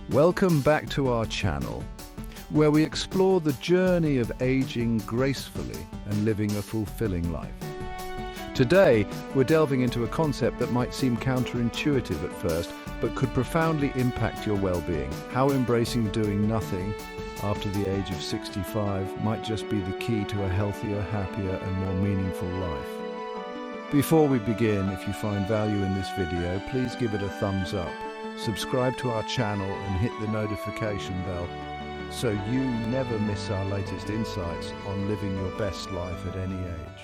Welcome back to our channel, where we explore the journey of aging gracefully and living a fulfilling life. Today, we're delving into a concept that might seem counterintuitive at first, but could profoundly impact your well-being. How embracing doing nothing after the age of 65 might just be the key to a healthier, happier, and more meaningful life. Before we begin, if you find value in this video, please give it a thumbs up. Subscribe to our channel and hit the notification bell so you never miss our latest insights on living your best life at any age.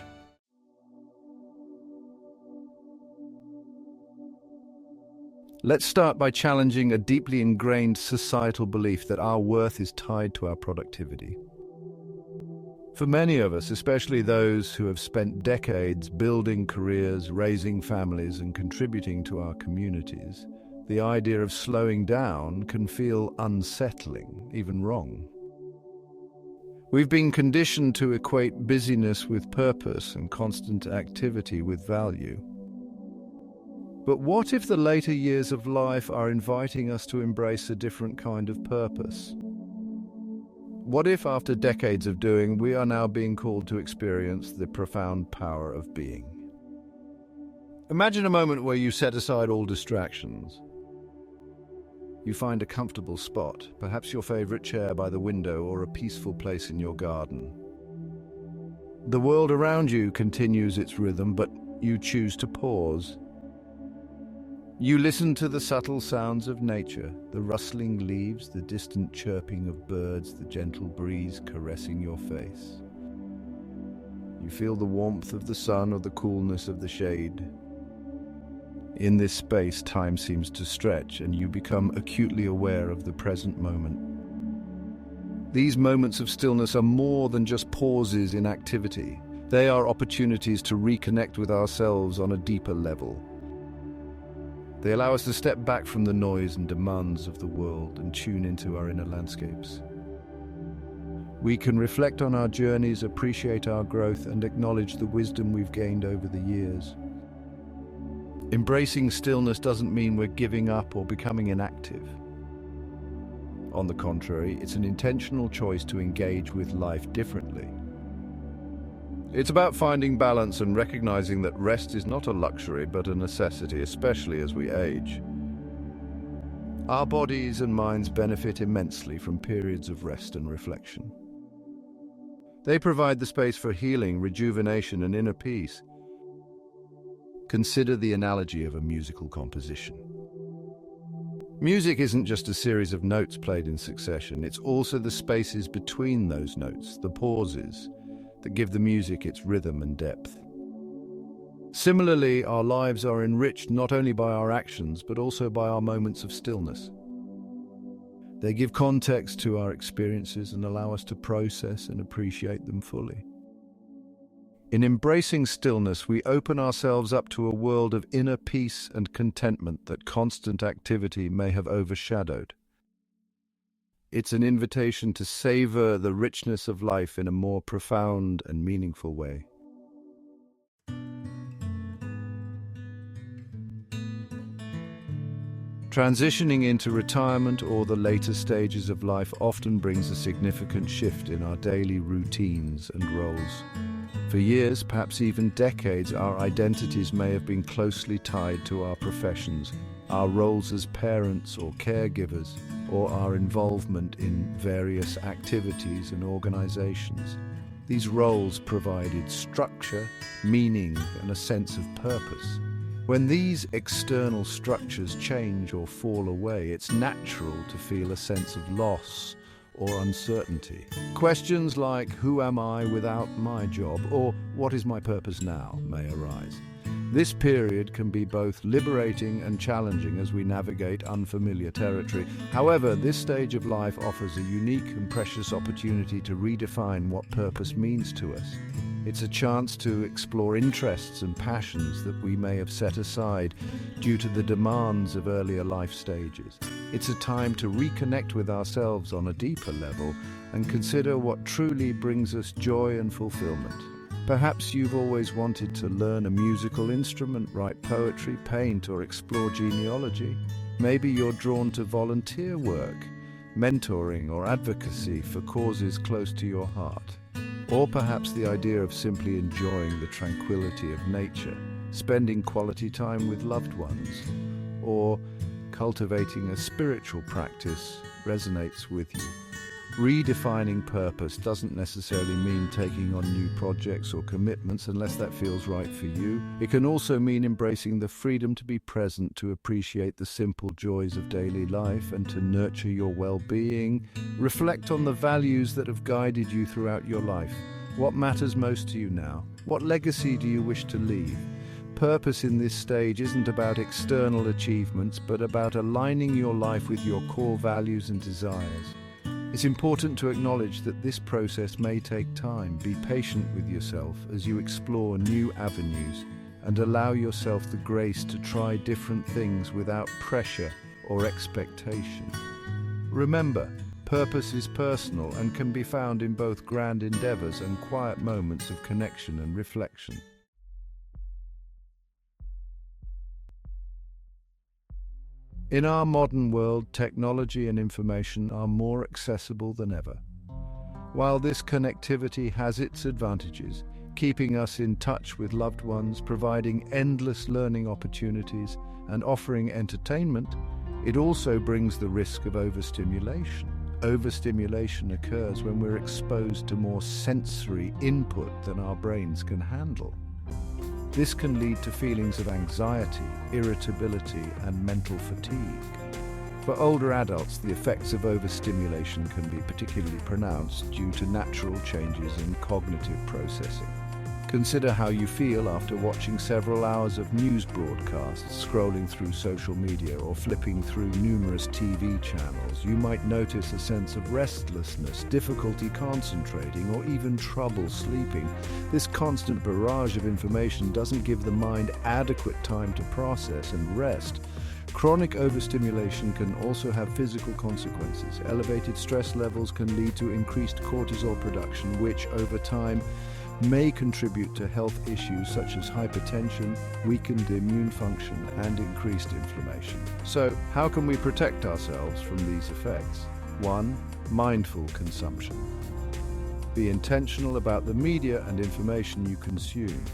Let's start by challenging a deeply ingrained societal belief that our worth is tied to our productivity. For many of us, especially those who have spent decades building careers, raising families, and contributing to our communities, the idea of slowing down can feel unsettling, even wrong. We've been conditioned to equate busyness with purpose and constant activity with value. But what if the later years of life are inviting us to embrace a different kind of purpose? What if, after decades of doing, we are now being called to experience the profound power of being? Imagine a moment where you set aside all distractions. You find a comfortable spot, perhaps your favorite chair by the window or a peaceful place in your garden. The world around you continues its rhythm, but you choose to pause. You listen to the subtle sounds of nature, the rustling leaves, the distant chirping of birds, the gentle breeze caressing your face. You feel the warmth of the sun or the coolness of the shade. In this space, time seems to stretch, and you become acutely aware of the present moment. These moments of stillness are more than just pauses in activity. They are opportunities to reconnect with ourselves on a deeper level. They allow us to step back from the noise and demands of the world and tune into our inner landscapes. We can reflect on our journeys, appreciate our growth, and acknowledge the wisdom we've gained over the years. Embracing stillness doesn't mean we're giving up or becoming inactive. On the contrary, it's an intentional choice to engage with life differently. It's about finding balance and recognizing that rest is not a luxury but a necessity, especially as we age. Our bodies and minds benefit immensely from periods of rest and reflection. They provide the space for healing, rejuvenation, and inner peace. Consider the analogy of a musical composition. Music isn't just a series of notes played in succession, it's also the spaces between those notes, the pauses, that give the music its rhythm and depth. Similarly, our lives are enriched not only by our actions, but also by our moments of stillness. They give context to our experiences and allow us to process and appreciate them fully. In embracing stillness, we open ourselves up to a world of inner peace and contentment that constant activity may have overshadowed. It's an invitation to savor the richness of life in a more profound and meaningful way. Transitioning into retirement or the later stages of life often brings a significant shift in our daily routines and roles. For years, perhaps even decades, our identities may have been closely tied to our professions, our roles as parents or caregivers, or our involvement in various activities and organizations. These roles provided structure, meaning, and a sense of purpose. When these external structures change or fall away, it's natural to feel a sense of loss or uncertainty. Questions like, who am I without my job, or what is my purpose now, may arise. This period can be both liberating and challenging as we navigate unfamiliar territory. However, this stage of life offers a unique and precious opportunity to redefine what purpose means to us. It's a chance to explore interests and passions that we may have set aside due to the demands of earlier life stages. It's a time to reconnect with ourselves on a deeper level and consider what truly brings us joy and fulfillment. Perhaps you've always wanted to learn a musical instrument, write poetry, paint, or explore genealogy. Maybe you're drawn to volunteer work, mentoring or advocacy for causes close to your heart. Or perhaps the idea of simply enjoying the tranquility of nature, spending quality time with loved ones, or cultivating a spiritual practice resonates with you. Redefining purpose doesn't necessarily mean taking on new projects or commitments unless that feels right for you. It can also mean embracing the freedom to be present, to appreciate the simple joys of daily life, and to nurture your well-being. Reflect on the values that have guided you throughout your life. What matters most to you now? What legacy do you wish to leave? Purpose in this stage isn't about external achievements, but about aligning your life with your core values and desires. It's important to acknowledge that this process may take time. Be patient with yourself as you explore new avenues and allow yourself the grace to try different things without pressure or expectation. Remember, purpose is personal and can be found in both grand endeavors and quiet moments of connection and reflection. In our modern world, technology and information are more accessible than ever. While this connectivity has its advantages, keeping us in touch with loved ones, providing endless learning opportunities, and offering entertainment, it also brings the risk of overstimulation. Overstimulation occurs when we're exposed to more sensory input than our brains can handle. This can lead to feelings of anxiety, irritability, and mental fatigue. For older adults, the effects of overstimulation can be particularly pronounced due to natural changes in cognitive processing. Consider how you feel after watching several hours of news broadcasts, scrolling through social media, or flipping through numerous TV channels. You might notice a sense of restlessness, difficulty concentrating, or even trouble sleeping. This constant barrage of information doesn't give the mind adequate time to process and rest. Chronic overstimulation can also have physical consequences. Elevated stress levels can lead to increased cortisol production, which over time may contribute to health issues such as hypertension, weakened immune function, and increased inflammation. So, how can we protect ourselves from these effects? 1. Mindful consumption. Be intentional about the media and information you consume.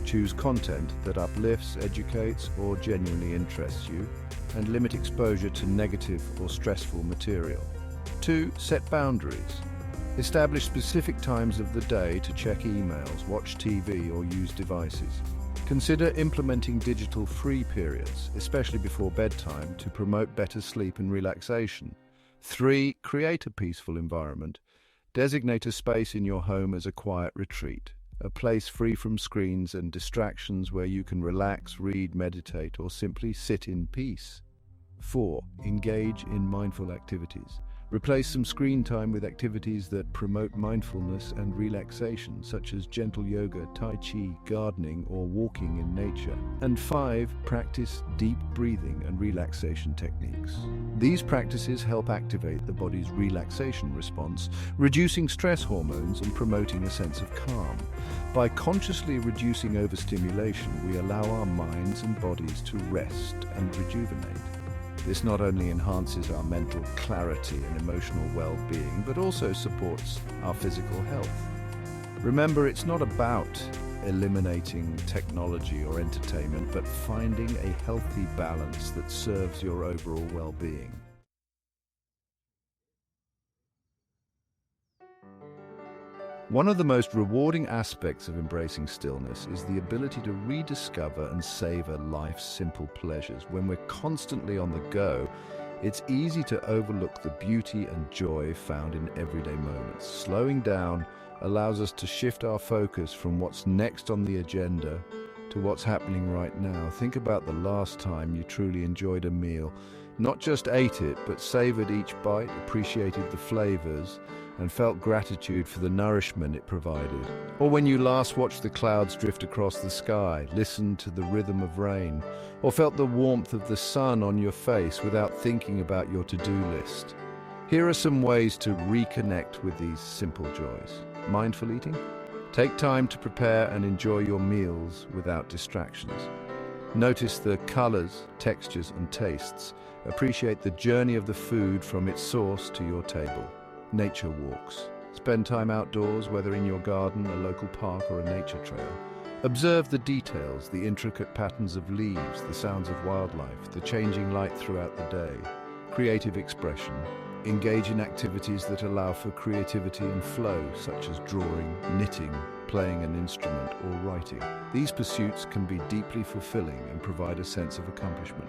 Choose content that uplifts, educates, or genuinely interests you, and limit exposure to negative or stressful material. 2. Set boundaries. Establish specific times of the day to check emails, watch TV, or use devices. Consider implementing digital-free periods, especially before bedtime, to promote better sleep and relaxation. 3. Create a peaceful environment. Designate a space in your home as a quiet retreat, a place free from screens and distractions where you can relax, read, meditate, or simply sit in peace. 4. Engage in mindful activities. Replace some screen time with activities that promote mindfulness and relaxation, such as gentle yoga, tai chi, gardening, or walking in nature. And 5. Practice deep breathing and relaxation techniques. These practices help activate the body's relaxation response, reducing stress hormones and promoting a sense of calm. By consciously reducing overstimulation, we allow our minds and bodies to rest and rejuvenate. This not only enhances our mental clarity and emotional well-being, but also supports our physical health. Remember, it's not about eliminating technology or entertainment, but finding a healthy balance that serves your overall well-being. One of the most rewarding aspects of embracing stillness is the ability to rediscover and savor life's simple pleasures. When we're constantly on the go, it's easy to overlook the beauty and joy found in everyday moments. Slowing down allows us to shift our focus from what's next on the agenda to what's happening right now. Think about the last time you truly enjoyed a meal. Not just ate it, but savored each bite, appreciated the flavors, and felt gratitude for the nourishment it provided. Or when you last watched the clouds drift across the sky, listened to the rhythm of rain, or felt the warmth of the sun on your face without thinking about your to-do list. Here are some ways to reconnect with these simple joys. Mindful eating. Take time to prepare and enjoy your meals without distractions. Notice the colors, textures, and tastes. Appreciate the journey of the food from its source to your table. Nature walks. Spend time outdoors, whether in your garden, a local park, or a nature trail. Observe the details, the intricate patterns of leaves, the sounds of wildlife, the changing light throughout the day. Creative expression. Engage in activities that allow for creativity and flow, such as drawing, knitting, playing an instrument, or writing. These pursuits can be deeply fulfilling and provide a sense of accomplishment.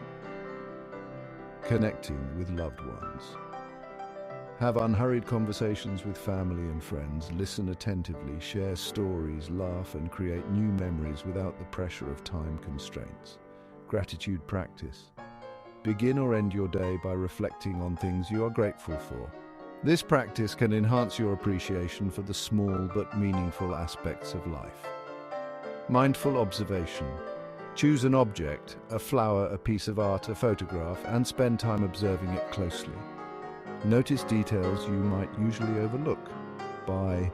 Connecting with loved ones. Have unhurried conversations with family and friends, listen attentively, share stories, laugh, and create new memories without the pressure of time constraints. Gratitude practice. Begin or end your day by reflecting on things you are grateful for. This practice can enhance your appreciation for the small but meaningful aspects of life. Mindful observation. Choose an object, a flower, a piece of art, a photograph, and spend time observing it closely. Notice details you might usually overlook. By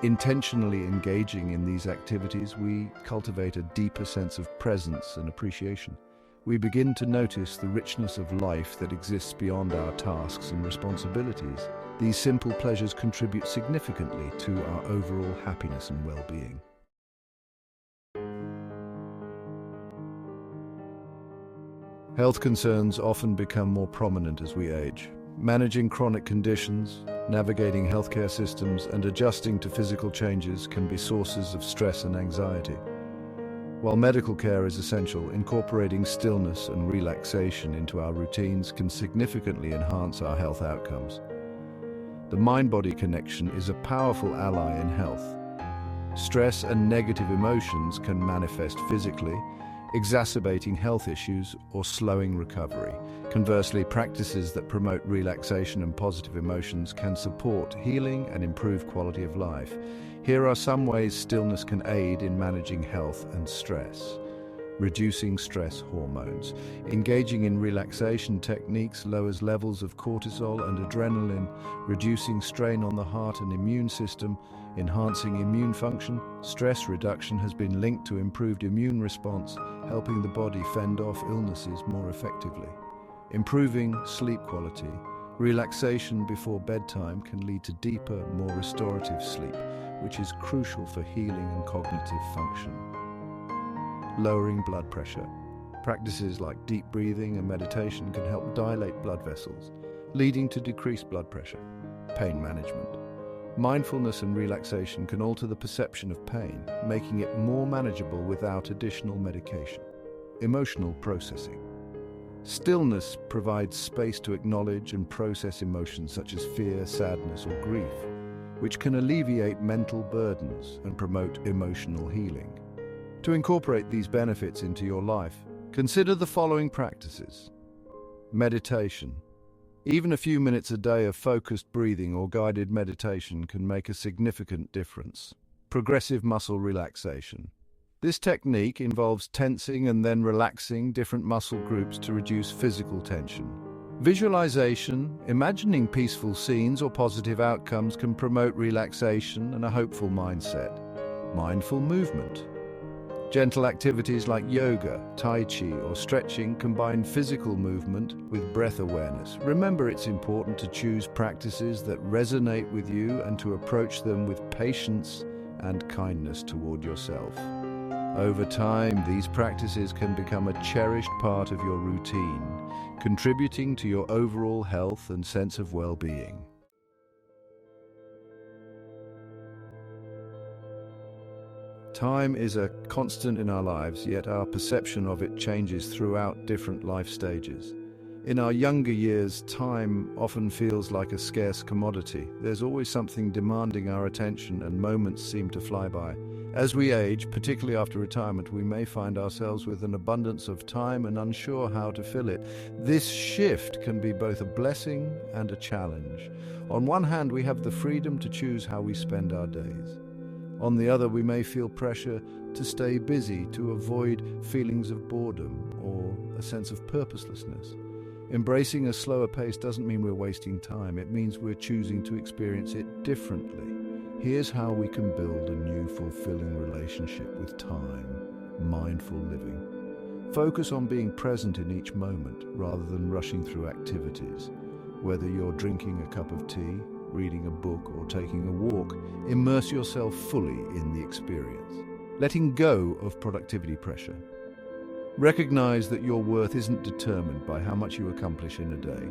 intentionally engaging in these activities, we cultivate a deeper sense of presence and appreciation. We begin to notice the richness of life that exists beyond our tasks and responsibilities. These simple pleasures contribute significantly to our overall happiness and well-being. Health concerns often become more prominent as we age. Managing chronic conditions, navigating healthcare systems, and adjusting to physical changes can be sources of stress and anxiety. While medical care is essential, incorporating stillness and relaxation into our routines can significantly enhance our health outcomes. The mind-body connection is a powerful ally in health. Stress and negative emotions can manifest physically, exacerbating health issues or slowing recovery. Conversely, practices that promote relaxation and positive emotions can support healing and improve quality of life. Here are some ways stillness can aid in managing health and stress. Reducing stress hormones. Engaging in relaxation techniques lowers levels of cortisol and adrenaline, reducing strain on the heart and immune system, enhancing immune function. Stress reduction has been linked to improved immune response, helping the body fend off illnesses more effectively. Improving sleep quality. Relaxation before bedtime can lead to deeper, more restorative sleep, which is crucial for healing and cognitive function. Lowering blood pressure. Practices like deep breathing and meditation can help dilate blood vessels, leading to decreased blood pressure. Pain management. Mindfulness and relaxation can alter the perception of pain, making it more manageable without additional medication. Emotional processing. Stillness provides space to acknowledge and process emotions such as fear, sadness, or grief, which can alleviate mental burdens and promote emotional healing. To incorporate these benefits into your life, consider the following practices. Meditation. Even a few minutes a day of focused breathing or guided meditation can make a significant difference. Progressive muscle relaxation. This technique involves tensing and then relaxing different muscle groups to reduce physical tension. Visualization, imagining peaceful scenes or positive outcomes can promote relaxation and a hopeful mindset. Mindful movement. Gentle activities like yoga, tai chi, or stretching combine physical movement with breath awareness. Remember, it's important to choose practices that resonate with you and to approach them with patience and kindness toward yourself. Over time, these practices can become a cherished part of your routine, contributing to your overall health and sense of well-being. Time is a constant in our lives, yet our perception of it changes throughout different life stages. In our younger years, time often feels like a scarce commodity. There's always something demanding our attention, and moments seem to fly by. As we age, particularly after retirement, we may find ourselves with an abundance of time and unsure how to fill it. This shift can be both a blessing and a challenge. On one hand, we have the freedom to choose how we spend our days. On the other, we may feel pressure to stay busy, to avoid feelings of boredom or a sense of purposelessness. Embracing a slower pace doesn't mean we're wasting time. It means we're choosing to experience it differently. Here's how we can build a new, fulfilling relationship with time: mindful living. Focus on being present in each moment rather than rushing through activities. Whether you're drinking a cup of tea, reading a book, or taking a walk, immerse yourself fully in the experience. Letting go of productivity pressure. Recognize that your worth isn't determined by how much you accomplish in a day.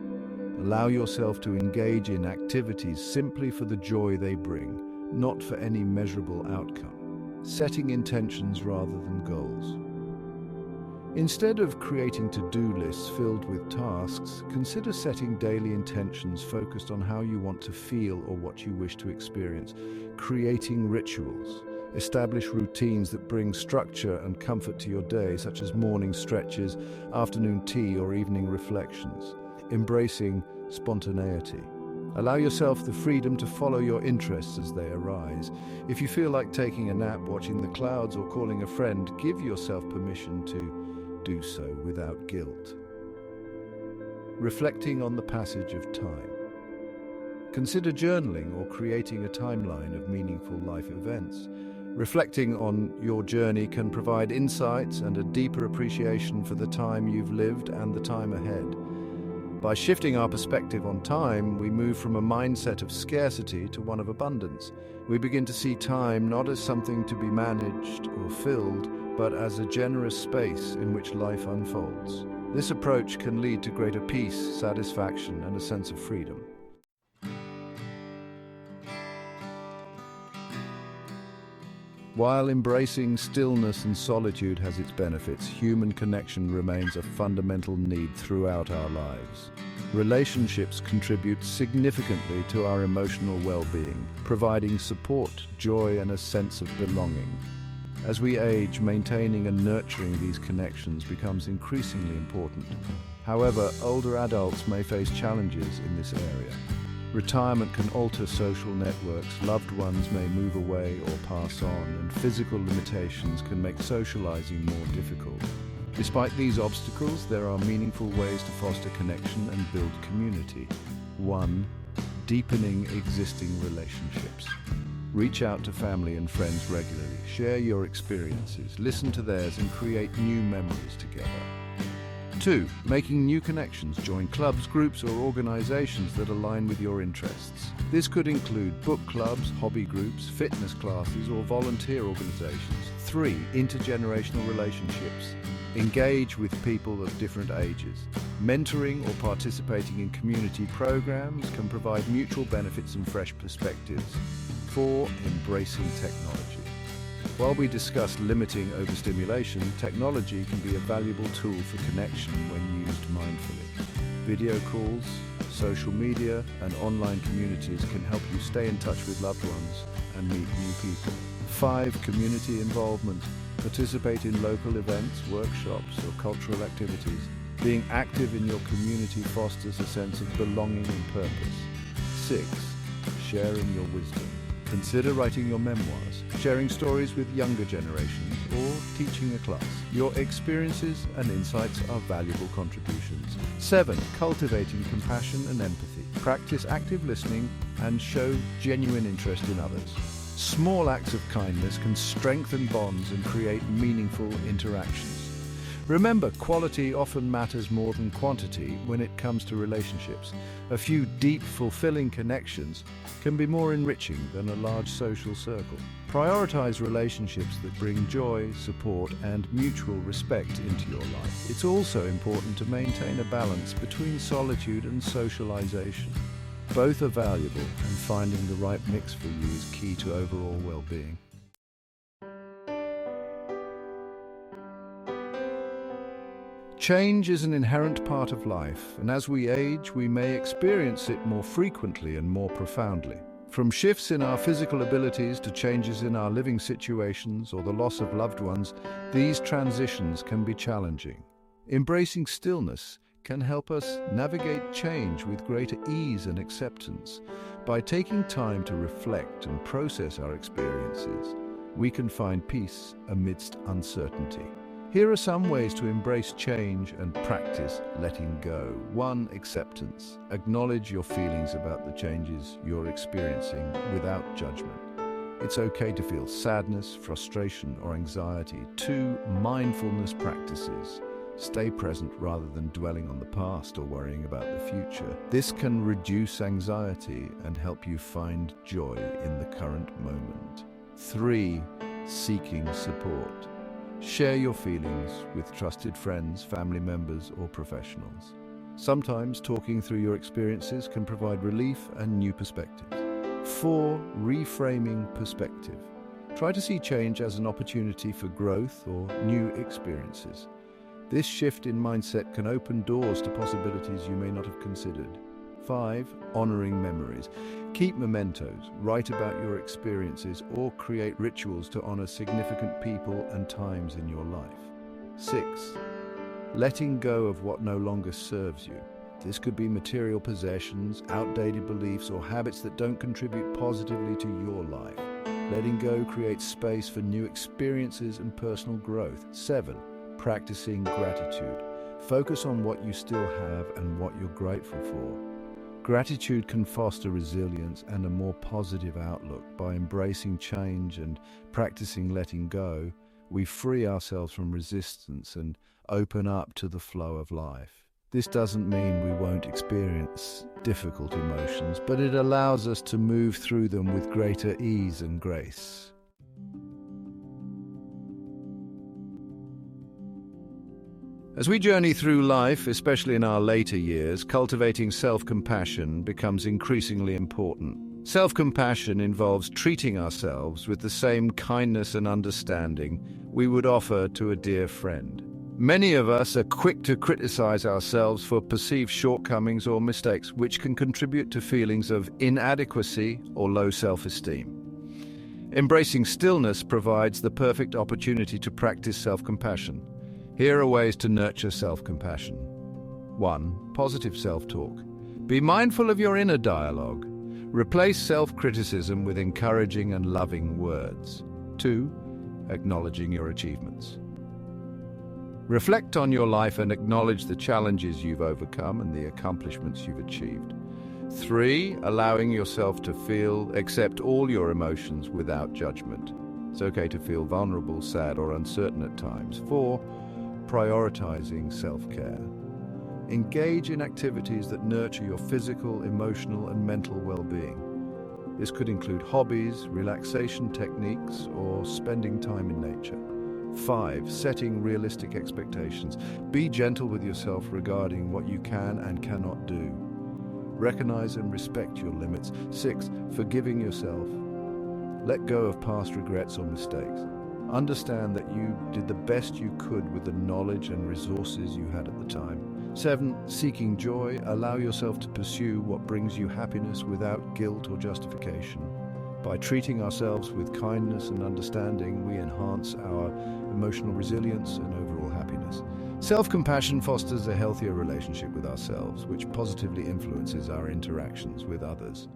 Allow yourself to engage in activities simply for the joy they bring, not for any measurable outcome. Setting intentions rather than goals. Instead of creating to-do lists filled with tasks, consider setting daily intentions focused on how you want to feel or what you wish to experience. Creating rituals. Establish routines that bring structure and comfort to your day, such as morning stretches, afternoon tea, or evening reflections. Embracing spontaneity. Allow yourself the freedom to follow your interests as they arise. If you feel like taking a nap, watching the clouds, or calling a friend, give yourself permission to do so without guilt. Reflecting on the passage of time. Consider journaling or creating a timeline of meaningful life events. Reflecting on your journey can provide insights and a deeper appreciation for the time you've lived and the time ahead. By shifting our perspective on time, we move from a mindset of scarcity to one of abundance. We begin to see time not as something to be managed or filled, but as a generous space in which life unfolds. This approach can lead to greater peace, satisfaction, and a sense of freedom. While embracing stillness and solitude has its benefits, human connection remains a fundamental need throughout our lives. Relationships contribute significantly to our emotional well-being, providing support, joy, and a sense of belonging. As we age, maintaining and nurturing these connections becomes increasingly important. However, older adults may face challenges in this area. Retirement can alter social networks, loved ones may move away or pass on, and physical limitations can make socializing more difficult. Despite these obstacles, there are meaningful ways to foster connection and build community. 1. Deepening existing relationships. Reach out to family and friends regularly. Share your experiences, listen to theirs, and create new memories together. 2. Making new connections. Join clubs, groups, or organizations that align with your interests. This could include book clubs, hobby groups, fitness classes, or volunteer organizations. 3. Intergenerational relationships. Engage with people of different ages. Mentoring or participating in community programs can provide mutual benefits and fresh perspectives. 4. Embracing technology. While we discussed limiting overstimulation, technology can be a valuable tool for connection when used mindfully. Video calls, social media, and online communities can help you stay in touch with loved ones and meet new people. 5. Community involvement. Participate in local events, workshops, or cultural activities. Being active in your community fosters a sense of belonging and purpose. 6. Sharing your wisdom. Consider writing your memoirs, sharing stories with younger generations, or teaching a class. Your experiences and insights are valuable contributions. 7. Cultivating compassion and empathy. Practice active listening and show genuine interest in others. Small acts of kindness can strengthen bonds and create meaningful interactions. Remember, quality often matters more than quantity when it comes to relationships. A few deep, fulfilling connections can be more enriching than a large social circle. Prioritize relationships that bring joy, support, and mutual respect into your life. It's also important to maintain a balance between solitude and socialization. Both are valuable, and finding the right mix for you is key to overall well-being. Change is an inherent part of life, and as we age, we may experience it more frequently and more profoundly. From shifts in our physical abilities to changes in our living situations or the loss of loved ones, these transitions can be challenging. Embracing stillness can help us navigate change with greater ease and acceptance. By taking time to reflect and process our experiences, we can find peace amidst uncertainty. Here are some ways to embrace change and practice letting go. 1. Acceptance. Acknowledge your feelings about the changes you're experiencing without judgment. It's okay to feel sadness, frustration, or anxiety. 2. Mindfulness practices. Stay present rather than dwelling on the past or worrying about the future. This can reduce anxiety and help you find joy in the current moment. 3. Seeking support. Share your feelings with trusted friends, family members, or professionals. Sometimes talking through your experiences can provide relief and new perspectives. 4. Reframing perspective. Try to see change as an opportunity for growth or new experiences. This shift in mindset can open doors to possibilities you may not have considered. 5. Honoring memories. Keep mementos, write about your experiences, or create rituals to honor significant people and times in your life. 6. Letting go of what no longer serves you. This could be material possessions, outdated beliefs, or habits that don't contribute positively to your life. Letting go creates space for new experiences and personal growth. 7. Practicing gratitude. Focus on what you still have and what you're grateful for. Gratitude can foster resilience and a more positive outlook. By embracing change and practicing letting go, we free ourselves from resistance and open up to the flow of life. This doesn't mean we won't experience difficult emotions, but it allows us to move through them with greater ease and grace. As we journey through life, especially in our later years, cultivating self-compassion becomes increasingly important. Self-compassion involves treating ourselves with the same kindness and understanding we would offer to a dear friend. Many of us are quick to criticize ourselves for perceived shortcomings or mistakes, which can contribute to feelings of inadequacy or low self-esteem. Embracing stillness provides the perfect opportunity to practice self-compassion. Here are ways to nurture self-compassion. 1. Positive self-talk. Be mindful of your inner dialogue. Replace self-criticism with encouraging and loving words. 2. Acknowledging your achievements. Reflect on your life and acknowledge the challenges you've overcome and the accomplishments you've achieved. 3. Allowing yourself to accept all your emotions without judgment. It's okay to feel vulnerable, sad, or uncertain at times. 4. Prioritizing self-care. Engage in activities that nurture your physical, emotional, and mental well-being. This could include hobbies, relaxation techniques, or spending time in nature. 5. Setting realistic expectations. Be gentle with yourself regarding what you can and cannot do. Recognize and respect your limits. 6. Forgiving yourself. Let go of past regrets or mistakes. Understand that you did the best you could with the knowledge and resources you had at the time. 7. Seeking joy. Allow yourself to pursue what brings you happiness without guilt or justification. By treating ourselves with kindness and understanding, we enhance our emotional resilience and overall happiness. Self-compassion fosters a healthier relationship with ourselves, which positively influences our interactions with others.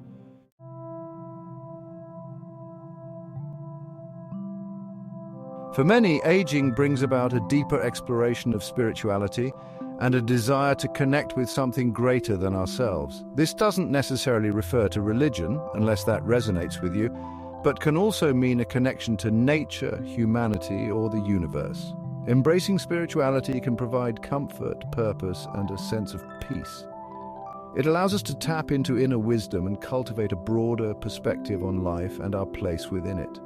For many, aging brings about a deeper exploration of spirituality and a desire to connect with something greater than ourselves. This doesn't necessarily refer to religion, unless that resonates with you, but can also mean a connection to nature, humanity, or the universe. Embracing spirituality can provide comfort, purpose, and a sense of peace. It allows us to tap into inner wisdom and cultivate a broader perspective on life and our place within it.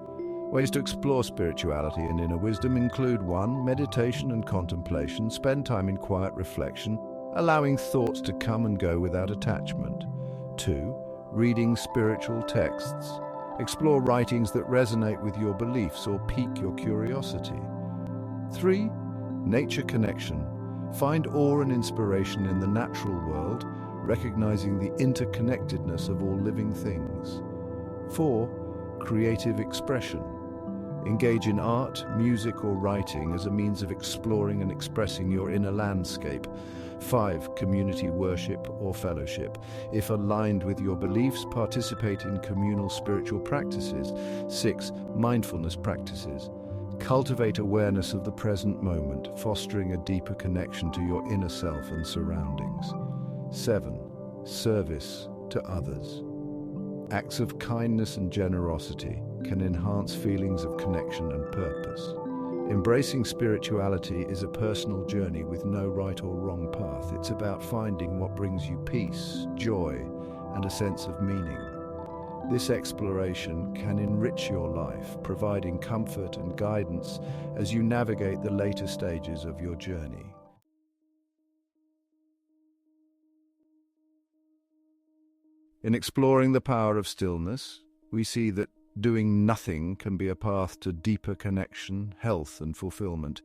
Ways to explore spirituality and inner wisdom include 1. Meditation and contemplation. Spend time in quiet reflection, allowing thoughts to come and go without attachment. 2. Reading spiritual texts. Explore writings that resonate with your beliefs or pique your curiosity. 3. Nature connection. Find awe and inspiration in the natural world, recognizing the interconnectedness of all living things. 4. Creative expression. Engage in art, music, or writing as a means of exploring and expressing your inner landscape. 5. Community worship or fellowship. If aligned with your beliefs, participate in communal spiritual practices. 6. Mindfulness practices. Cultivate awareness of the present moment, fostering a deeper connection to your inner self and surroundings. 7. Service to others. Acts of kindness and generosity can enhance feelings of connection and purpose. Embracing spirituality is a personal journey with no right or wrong path. It's about finding what brings you peace, joy, and a sense of meaning. This exploration can enrich your life, providing comfort and guidance as you navigate the later stages of your journey. In exploring the power of stillness, we see that doing nothing can be a path to deeper connection, health, and fulfillment.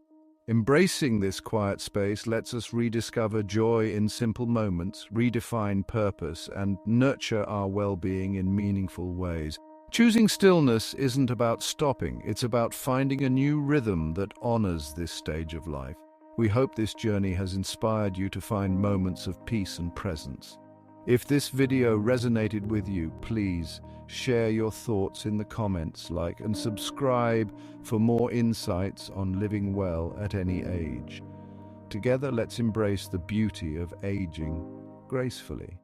Embracing this quiet space lets us rediscover joy in simple moments, redefine purpose, and nurture our well-being in meaningful ways. Choosing stillness isn't about stopping, it's about finding a new rhythm that honors this stage of life. We hope this journey has inspired you to find moments of peace and presence. If this video resonated with you, please share your thoughts in the comments, like and subscribe for more insights on living well at any age. Together, let's embrace the beauty of aging gracefully.